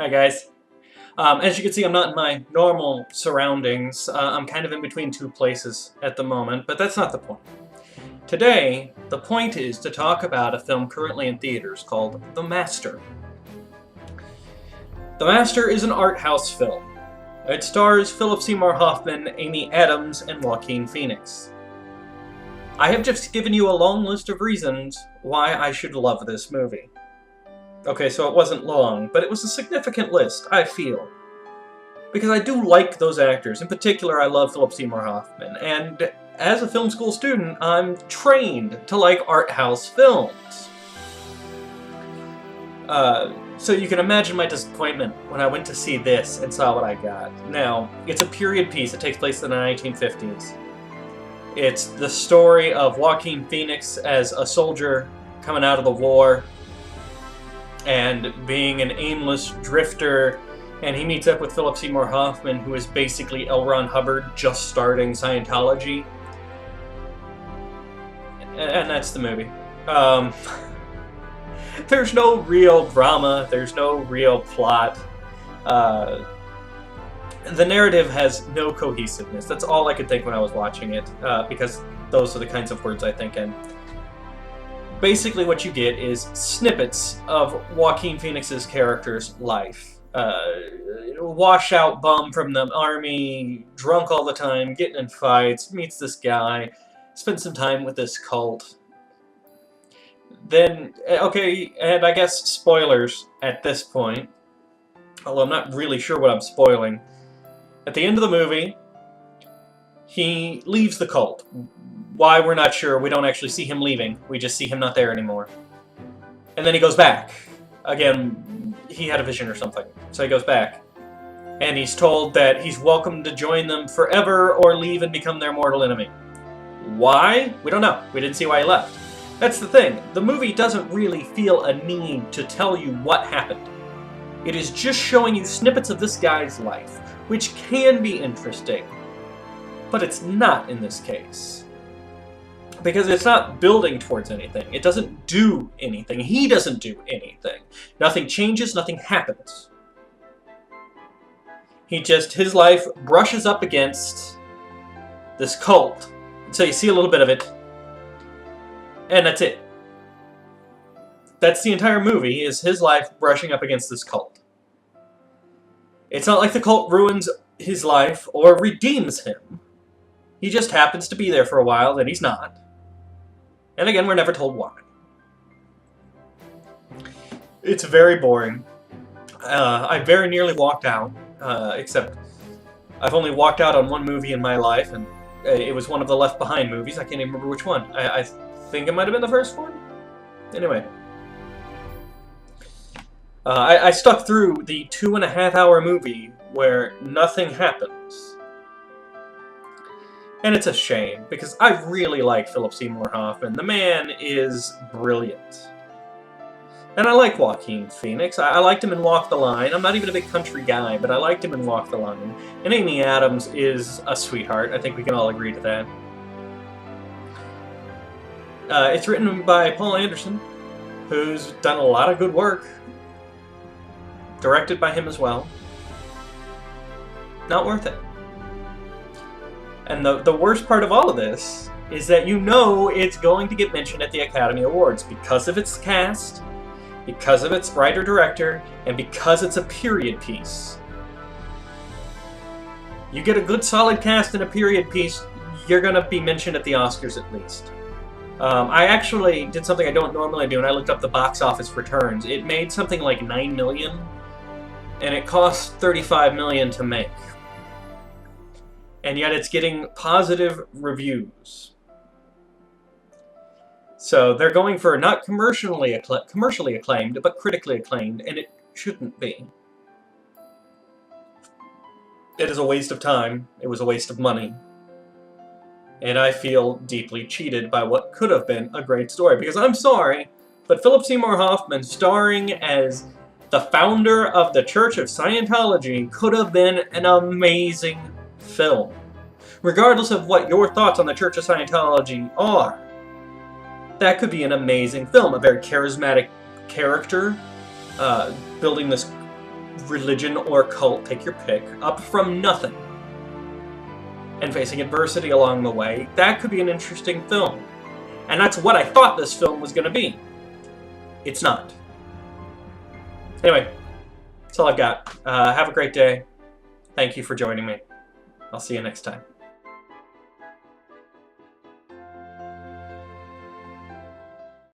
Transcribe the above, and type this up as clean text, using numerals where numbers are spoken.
Hi guys. As you can see, I'm not in my normal surroundings. I'm kind of in between two places at the moment, but that's not the point. Today, the point is to talk about a film currently in theaters called The Master. The Master is an art house film. It stars Philip Seymour Hoffman, Amy Adams, and Joaquin Phoenix. I have just given you a long list of reasons why I should love this movie. Okay, so it wasn't long, but it was a significant list, I feel. Because I do like those actors. In particular, I love Philip Seymour Hoffman. And as a film school student, I'm trained to like art house films. So you can imagine my disappointment when I went to see this and saw what I got. Now, it's a period piece. It takes place in the 1950s. It's the story of Joaquin Phoenix as a soldier coming out of the war and being an aimless drifter, and he meets up with Philip Seymour Hoffman, who is basically L. Ron Hubbard just starting Scientology. And that's the movie. There's no real drama, there's no real plot. The narrative has no cohesiveness. That's all I could think when I was watching it, because those are the kinds of words I think in. Basically what you get is snippets of Joaquin Phoenix's character's life. Washout bum from the army, drunk all the time, getting in fights, meets this guy, spends some time with this cult. Then, okay, and I guess spoilers at this point, although I'm not really sure what I'm spoiling. At the end of the movie, he leaves the cult. Why, we're not sure. We don't actually see him leaving. We just see him not there anymore. And then he goes back. Again, he had a vision or something. So he goes back. And he's told that he's welcome to join them forever or leave and become their mortal enemy. Why? We don't know. We didn't see why he left. That's the thing. The movie doesn't really feel a need to tell you what happened. It is just showing you snippets of this guy's life, which can be interesting. But it's not in this case. Because it's not building towards anything. It doesn't do anything. He doesn't do anything. Nothing changes, nothing happens. His life brushes up against this cult. So you see a little bit of it. And that's it. That's the entire movie, is his life brushing up against this cult. It's not like the cult ruins his life or redeems him. He just happens to be there for a while, then he's not. And again, we're never told why. It's very boring. I very nearly walked out, except I've only walked out on one movie in my life, and it was one of the Left Behind movies. I can't even remember which one. I think it might have been the first one? Anyway. I stuck through the 2.5-hour movie where nothing happens. And it's a shame, because I really like Philip Seymour Hoffman. The man is brilliant. And I like Joaquin Phoenix. I liked him in Walk the Line. I'm not even a big country guy, but I liked him in Walk the Line. And Amy Adams is a sweetheart. I think we can all agree to that. It's written by Paul Anderson, who's done a lot of good work. Directed by him as well. Not worth it. And the worst part of all of this is that you know it's going to get mentioned at the Academy Awards because of its cast, because of its writer-director, and because it's a period piece. You get a good solid cast in a period piece, you're going to be mentioned at the Oscars at least. I actually did something I don't normally do, and I looked up the box office returns. It made something like $9 million, and it cost $35 million to make. And yet it's getting positive reviews. So they're going for not commercially acclaimed, but critically acclaimed, and it shouldn't be. It is a waste of time. It was a waste of money. And I feel deeply cheated by what could have been a great story. Because I'm sorry, but Philip Seymour Hoffman starring as the founder of the Church of Scientology could have been an amazing film. Regardless of what your thoughts on the Church of Scientology are, that could be an amazing film. A very charismatic character, building this religion or cult, take your pick, up from nothing, and facing adversity along the way, that could be an interesting film. And that's what I thought this film was going to be. It's not. Anyway, that's all I've got. Have a great day. Thank you for joining me. I'll see you next time.